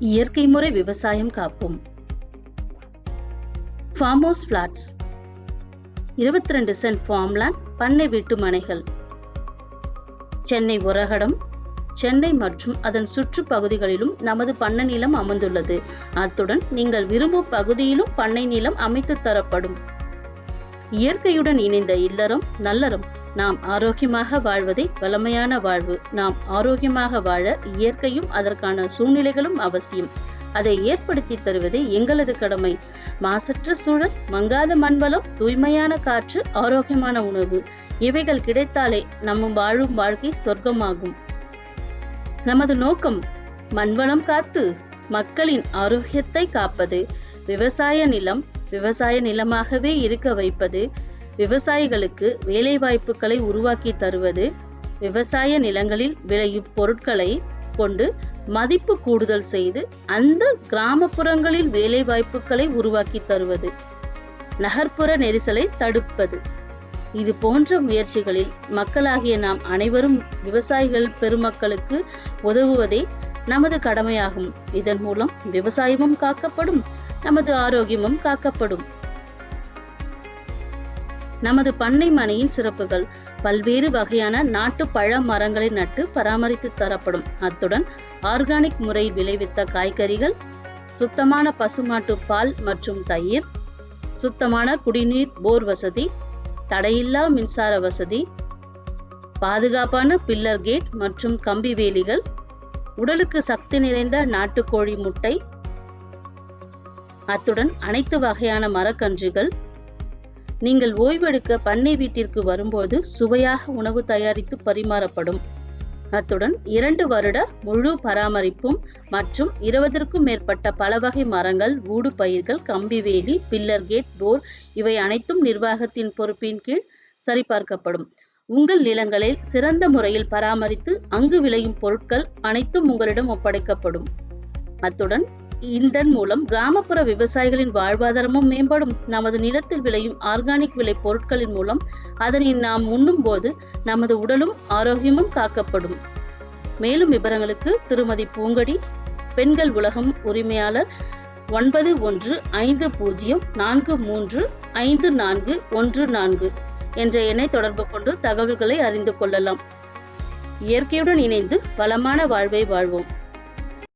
இயற்கை முறை விவசாயம் காப்போம். Farm house plots, 22 cent farmland, பண்ணை வீட்டு மனைகள், சென்னை உரகடம், சென்னை மற்றும் அதன் சுற்று பகுதிகளிலும் நமது பண்ணை நிலம் அமைந்துள்ளது. அத்துடன் நீங்கள் விரும்பும் பகுதியிலும் பண்ணை நிலம் அமைத்து தரப்படும். இயற்கையுடன் இணைந்த இல்லறம் நல்லறம். நாம் ஆரோக்கியமாக வாழ்வதே வளமையான வாழ்வு. நாம் ஆரோக்கியமாக வாழ இயற்கையும் அதற்கான சூழ்நிலைகளும் அவசியம். அதை ஏற்படுத்தி தருவதே எங்களது கடமை. மாசற்ற சூழல், மங்காத மண்வளம், தூய்மையான காற்று, ஆரோக்கியமான உணவு, இவைகள் கிடைத்தாலே நம்ம வாழும் வாழ்க்கை சொர்க்கமாகும். நமது நோக்கம் மண்வளம் காத்து மக்களின் ஆரோக்கியத்தை காப்பது. விவசாய நிலம் விவசாய நிலமாகவே இருக்க வைப்பது. விவசாயிகளுக்கு வேலை வாய்ப்புகளை உருவாக்கி தருவது. விவசாய நிலங்களில் விளையும் பொருட்களை கொண்டு மதிப்பு கூடுதல் செய்து அந்த கிராமப்புறங்களில் வேலை வாய்ப்புகளை உருவாக்கி தருவது. நகர்ப்புற நெரிசலை தடுப்பது. இது போன்ற முயற்சிகளில் மக்களாகிய நாம் அனைவரும் விவசாயிகள் பெருமக்களுக்கு உதவுவதே நமது கடமையாகும். இதன் மூலம் விவசாயமும் காக்கப்படும், நமது ஆரோக்கியமும் காக்கப்படும். நமது பண்ணை மனையின் சிறப்புகள்: பல்வேறு வகையான நாட்டு பழ மரங்களை நட்டு பராமரித்து தரப்படும். அத்துடன் ஆர்கானிக் முறையில் விளைவித்த காய்கறிகள், சுத்தமான பசுமாட்டு பால் மற்றும் தயிர், சுத்தமான குடிநீர், போர் வசதி, தடையில்லா மின்சார வசதி, பாதுகாப்பான பில்லர் கேட் மற்றும் கம்பி வேலிகள், உடலுக்கு சக்தி நிறைந்த நாட்டுக்கோழி முட்டை, அத்துடன் அனைத்து வகையான மரக்கன்றுகள். நீங்கள் ஓய்வெடுக்க பண்ணை வீட்டிற்கு வரும்போது சுவையாக உணவு தயாரித்து பரிமாறப்படும். அத்துடன் 2 வருட முழு பராமரிப்பும் மற்றும் 20க்கும் மேற்பட்ட பல வகை மரங்கள், ஊடு பயிர்கள், கம்பி வேலி, பில்லர் கேட், போர் இவை அனைத்தும் நிர்வாகத்தின் பொறுப்பின் கீழ் சரிபார்க்கப்படும். உங்கள் நிலங்களை சிறந்த முறையில் பராமரித்து அங்கு விளையும் பொருட்கள் அனைத்தும் உங்களிடம் ஒப்படைக்கப்படும். அத்துடன் இதன் மூலம் கிராமப்புற விவசாயிகளின் வாழ்வாதாரமும் மேம்படும். நமது நிலத்தில் விளையும் ஆர்கானிக் விளை பொருட்களின் மூலம் அதனை நாம் உண்ணும் போது நமது உடலும் ஆரோக்கியமும் காக்கப்படும். மேலும் விவரங்களுக்கு திருமதி பூங்கடி, பெண்கள் உலகம் உரிமையாளர், 9150435414 என்ற எண்ணை தொடர்பு கொண்டு தகவல்களை அறிந்து கொள்ளலாம். இயற்கையுடன் இணைந்து வளமான வாழ்வை வாழ்வோம்.